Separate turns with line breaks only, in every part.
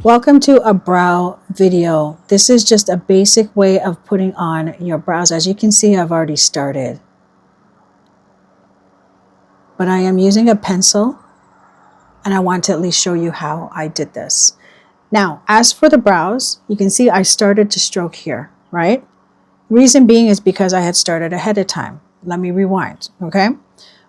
Welcome to a brow video. This is just a basic way of putting on your brows. As you can see, I've already started. But I am using a pencil and I want to at least show you how I did this. Now, as for the brows, you can see I started to stroke here, right? Reason being is because I had started ahead of time. Let me rewind, okay?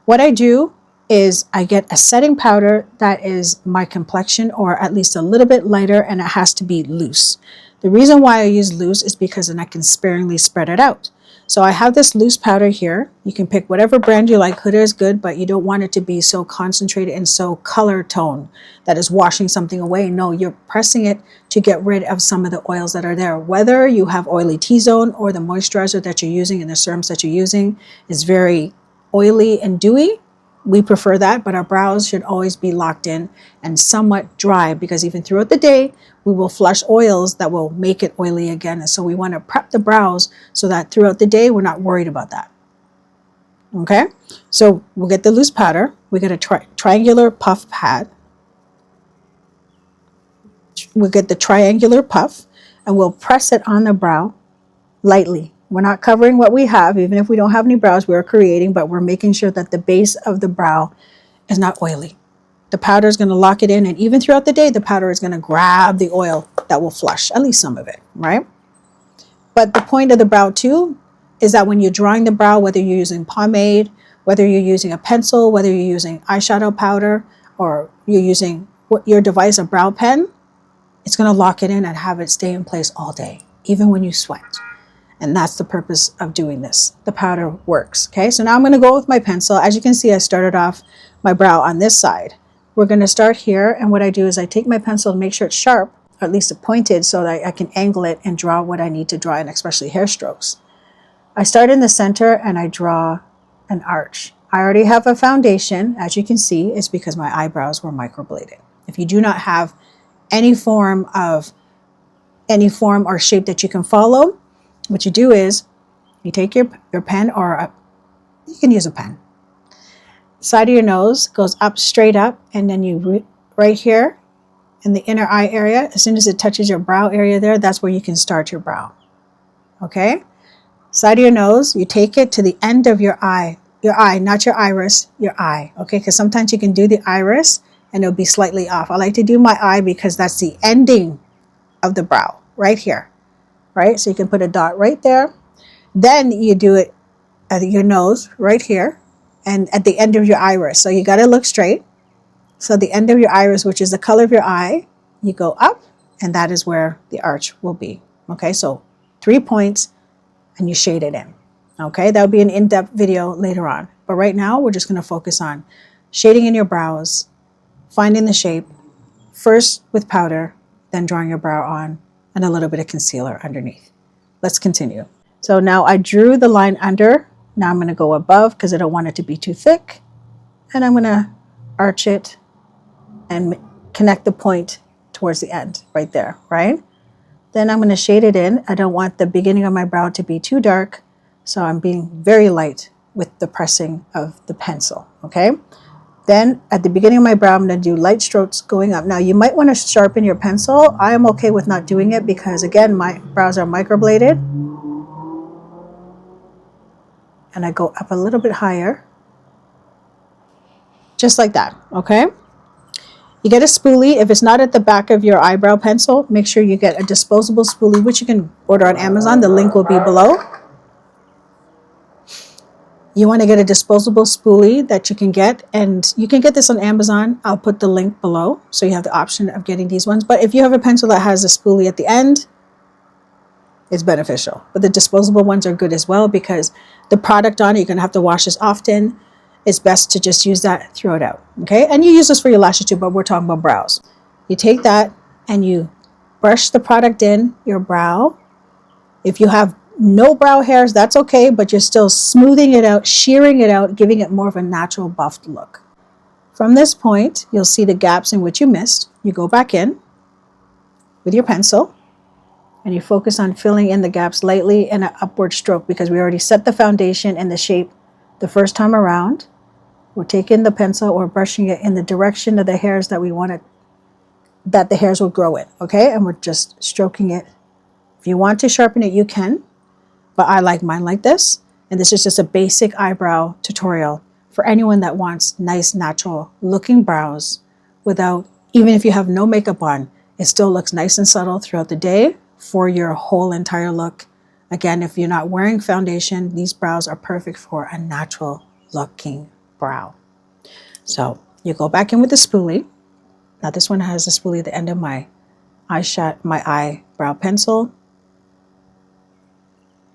What I do is I get a setting powder that is my complexion or at least a little bit lighter, and it has to be loose. The reason why I use loose is because then I can sparingly spread it out. So I have this loose powder here. You can pick whatever brand you like. Huda is good, but you don't want it to be so concentrated and so color tone that is washing something away. No, you're pressing it to get rid of some of the oils that are there. Whether you have oily T-zone or the moisturizer that you're using and the serums that you're using is very oily and dewy. We prefer that, but our brows should always be locked in and somewhat dry, because even throughout the day, we will flush oils that will make it oily again. And so we want to prep the brows so that throughout the day, we're not worried about that. Okay, so we'll get the loose powder. We get a triangular puff pad. We'll get the triangular puff and we'll press it on the brow lightly. We're not covering what we have. Even if we don't have any brows, we're creating, but we're making sure that the base of the brow is not oily. The powder is going to lock it in, and even throughout the day, the powder is going to grab the oil that will flush, at least some of it, right? But the point of the brow too is that when you're drawing the brow, whether you're using pomade, whether you're using a pencil, whether you're using eyeshadow powder, or you're using your device, a brow pen, it's going to lock it in and have it stay in place all day, even when you sweat. And that's the purpose of doing this. The powder works. Okay, so now I'm going to go with my pencil. As you can see, I started off my brow on this side. We're going to start here, and what I do is I take my pencil to make sure it's sharp, or at least it's pointed, so that I can angle it and draw what I need to draw, and especially hair strokes. I start in the center and I draw an arch. I already have a foundation. As you can see, it's because my eyebrows were microbladed. If you do not have any form or shape that you can follow, what you do is you take your pen, or you can use a pen. Side of your nose goes up, straight up, and then you right here in the inner eye area, as soon as it touches your brow area there, that's where you can start your brow. Okay? Side of your nose, you take it to the end of your eye, not your iris, your eye. Okay? Because sometimes you can do the iris and it'll be slightly off. I like to do my eye because that's the ending of the brow right here. Right? So you can put a dot right there. Then you do it at your nose right here and at the end of your iris. So you got to look straight. So the end of your iris, which is the color of your eye, you go up, and that is where the arch will be. Okay, so 3 points and you shade it in. Okay, that will be an in-depth video later on. But right now we're just going to focus on shading in your brows, finding the shape, first with powder, then drawing your brow on, and a little bit of concealer underneath. Let's continue. So now I drew the line under. Now I'm going to go above because I don't want it to be too thick. And I'm going to arch it and connect the point towards the end right there, right? Then I'm going to shade it in. I don't want the beginning of my brow to be too dark, so I'm being very light with the pressing of the pencil, okay? Then at the beginning of my brow, I'm going to do light strokes going up. Now you might want to sharpen your pencil. I am okay with not doing it because, again, my brows are microbladed. And I go up a little bit higher. Just like that, okay? You get a spoolie. If it's not at the back of your eyebrow pencil, make sure you get a disposable spoolie, which you can order on Amazon. The link will be below. You want to get a disposable spoolie that you can get, and you can get this on Amazon. I'll put the link below, so you have the option of getting these ones. But if you have a pencil that has a spoolie at the end, it's beneficial. But the disposable ones are good as well, because the product on it, you're going to have to wash this often. It's best to just use that, throw it out, okay? And you use this for your lashes too, but we're talking about brows. You take that and you brush the product in your brow. If you have no brow hairs, that's okay, but you're still smoothing it out, shearing it out, giving it more of a natural buffed look. From this point, you'll see the gaps in which you missed. You go back in with your pencil and you focus on filling in the gaps lightly in an upward stroke, because we already set the foundation and the shape the first time around. We're taking the pencil or brushing it in the direction of the hairs that we want to that the hairs will grow in, okay? And we're just stroking it. If you want to sharpen it, you can, but I like mine like this. And this is just a basic eyebrow tutorial for anyone that wants nice, natural looking brows without, even if you have no makeup on, it still looks nice and subtle throughout the day for your whole entire look. Again, if you're not wearing foundation, these brows are perfect for a natural looking brow. So you go back in with the spoolie. Now this one has a spoolie at the end of my eyebrow pencil.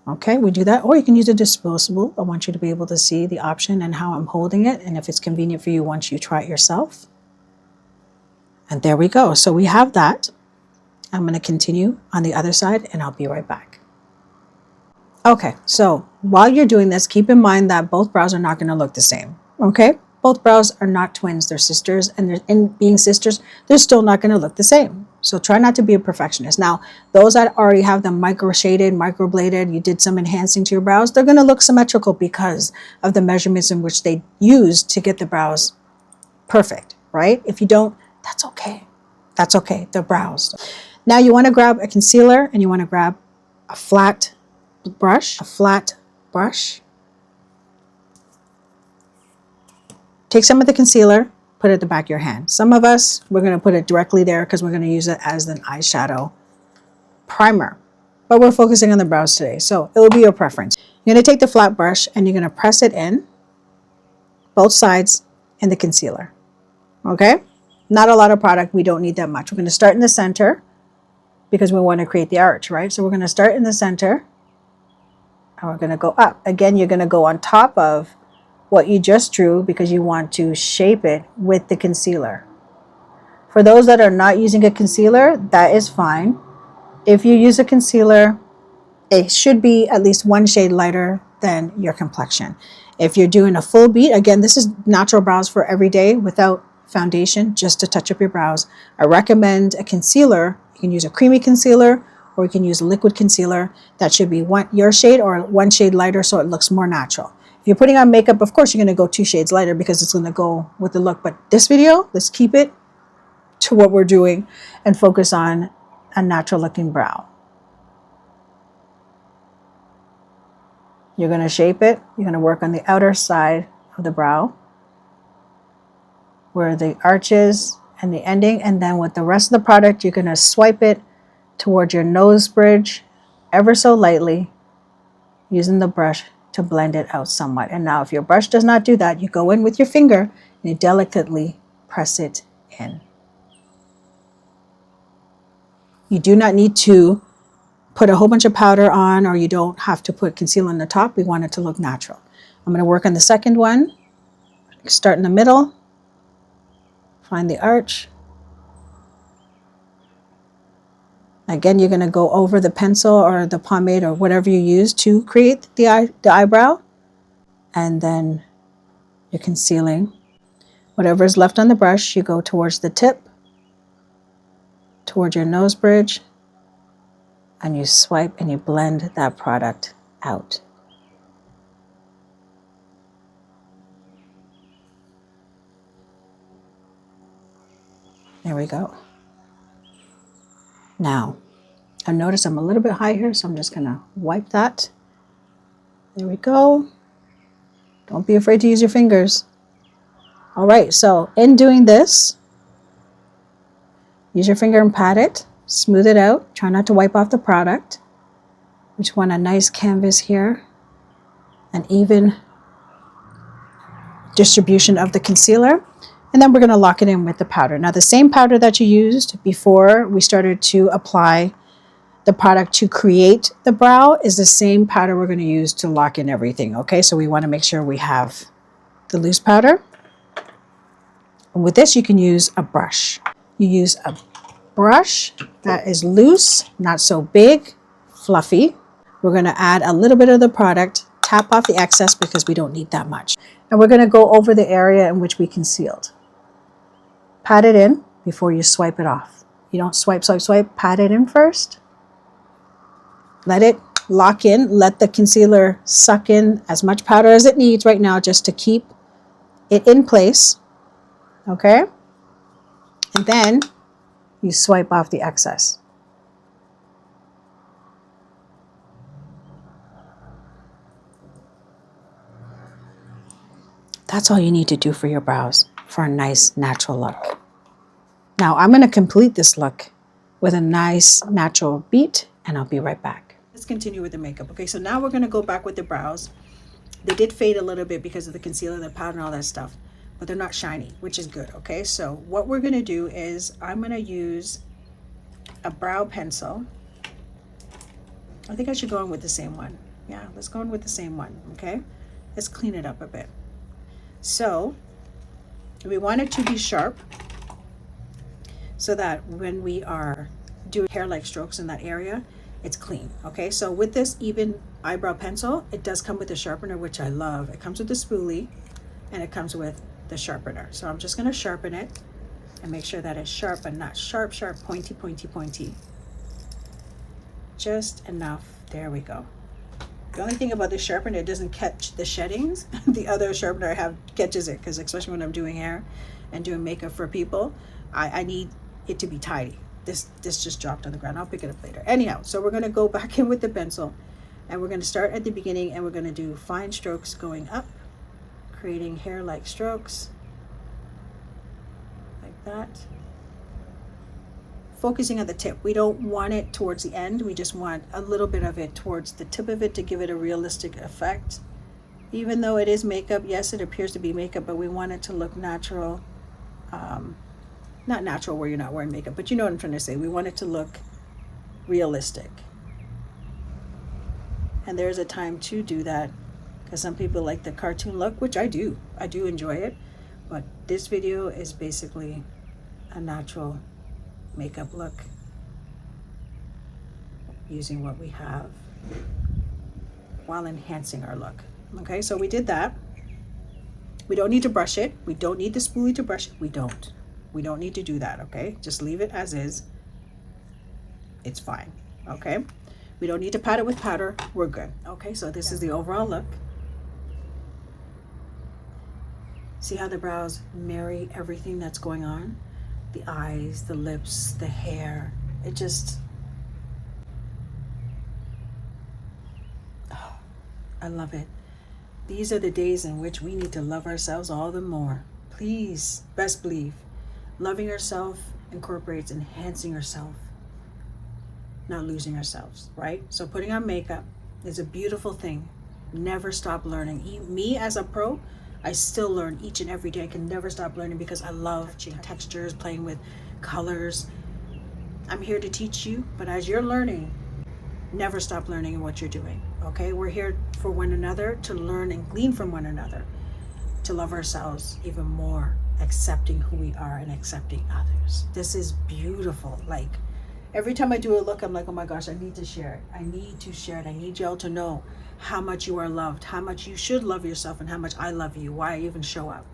Okay, we do that, or you can use a disposable. I want you to be able to see the option and how I'm holding it, and if it's convenient for you once you try it yourself. And there we go. So we have that. I'm going to continue on the other side, and I'll be right back. Okay, so while you're doing this, keep in mind that both brows are not going to look the same. Okay, both brows are not twins, they're sisters, and in being sisters, they're still not going to look the same. So try not to be a perfectionist. Now, those that already have them micro shaded, micro bladed, you did some enhancing to your brows, they're going to look symmetrical because of the measurements in which they used to get the brows perfect, right? If you don't, that's okay. That's okay, they're brows. Now you want to grab a concealer and you want to grab a flat brush, Take some of the concealer, put it at the back of your hand. Some of us, we're going to put it directly there because we're going to use it as an eyeshadow primer. But we're focusing on the brows today, so it will be your preference. You're going to take the flat brush and you're going to press it in, both sides, in the concealer. Okay? Not a lot of product. We don't need that much. We're going to start in the center because we want to create the arch, right? So we're going to start in the center and we're going to go up. Again, you're going to go on top of what you just drew because you want to shape it with the concealer. For those that are not using a concealer, that is fine. If you use a concealer, it should be at least one shade lighter than your complexion. If you're doing a full beat, again, this is natural brows for every day without foundation, just to touch up your brows. I recommend a concealer. You can use a creamy concealer or you can use a liquid concealer. That should be your shade or one shade lighter so it looks more natural. If you're putting on makeup, of course, you're going to go 2 shades lighter because it's going to go with the look. But this video, let's keep it to what we're doing and focus on a natural looking brow. You're going to shape it. You're going to work on the outer side of the brow where the arch is and the ending. And then with the rest of the product, you're going to swipe it towards your nose bridge ever so lightly using the brush to blend it out somewhat. And now if your brush does not do that, you go in with your finger and you delicately press it in. You do not need to put a whole bunch of powder on, or you don't have to put concealer on the top. We want it to look natural. I'm going to work on the second one. Start in the middle. Find the arch. Again, you're going to go over the pencil or the pomade or whatever you use to create the eyebrow. And then you're concealing. Whatever is left on the brush, you go towards the tip, towards your nose bridge, and you swipe and you blend that product out. There we go. Now, I've noticed I'm a little bit high here, so I'm just going to wipe that. There we go. Don't be afraid to use your fingers. All right, so in doing this, use your finger and pat it, smooth it out. Try not to wipe off the product. We just want a nice canvas here, an even distribution of the concealer. And then we're going to lock it in with the powder. Now, the same powder that you used before we started to apply the product to create the brow is the same powder we're going to use to lock in everything. Okay, so we want to make sure we have the loose powder. And with this, you can use a brush. You use a brush that is loose, not so big, fluffy. We're going to add a little bit of the product, tap off the excess because we don't need that much. And we're going to go over the area in which we concealed. Pat it in before you swipe it off. You don't swipe, swipe, swipe. Pat it in first. Let it lock in. Let the concealer suck in as much powder as it needs right now just to keep it in place. Okay? And then you swipe off the excess. That's all you need to do for your brows for a nice natural look. Now I'm going to complete this look with a nice natural beat, and I'll be right back. Let's continue with the makeup. Okay, so now we're going to go back with the brows. They did fade a little bit because of the concealer, the powder, and all that stuff, but they're not shiny, which is good. Okay, so what we're going to do is I'm going to use a brow pencil. I think I should go in with the same one. Yeah, let's go in with the same one. Okay, let's clean it up a bit. So we want it to be sharp so that when we are doing hair-like strokes in that area, it's clean. Okay, so with this even eyebrow pencil, it does come with a sharpener, which I love. It comes with the spoolie and it comes with the sharpener. So I'm just going to sharpen it and make sure that it's sharp, but not sharp, pointy, pointy, pointy. Just enough. There we go. The only thing about this sharpener, it doesn't catch the sheddings. The other sharpener I have catches it, because especially when I'm doing hair and doing makeup for people, I need it to be tidy. This just dropped on the ground. I'll pick it up later. Anyhow, so we're going to go back in with the pencil, and we're going to start at the beginning, and we're going to do fine strokes going up, creating hair-like strokes like that. Focusing on the tip. We don't want it towards the end. We just want a little bit of it towards the tip of it to give it a realistic effect. Even though it is makeup, yes, it appears to be makeup, but we want it to look natural. Not natural where you're not wearing makeup, but you know what I'm trying to say. We want it to look realistic. And there's a time to do that, because some people like the cartoon look, which I do. I do enjoy it. But this video is basically a natural makeup look using what we have while enhancing our look. Okay, so we did that. We don't need to brush it. We don't need the spoolie to brush it. We don't need to do that. Okay, just leave it as is. It's fine. Okay, we don't need to pat it with powder. We're good. Okay, so this is the overall look. See how the brows marry everything that's going on? The eyes, the lips, the hair. It just, oh, I love it. These are the days in which we need to love ourselves all the more. Please, best believe, loving yourself incorporates enhancing yourself, not losing ourselves, right? So putting on makeup is a beautiful thing. Never stop learning. Me as a pro, I still learn each and every day. I can never stop learning because I love textures, playing with colors. I'm here to teach you, but as you're learning, never stop learning in what you're doing. Okay, we're here for one another, to learn and glean from one another, to love ourselves even more, accepting who we are and accepting others. This is beautiful. Like every time I do a look, I'm like, oh my gosh, I need to share it. I need to share it. I need y'all to know how much you are loved, how much you should love yourself, and how much I love you, why I even show up.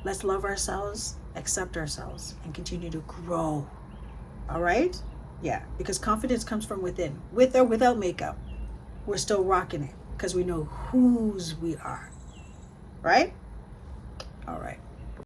Let's love ourselves, accept ourselves, and continue to grow. All right? Yeah, because confidence comes from within. With or without makeup, we're still rocking it because we know whose we are. Right? All right.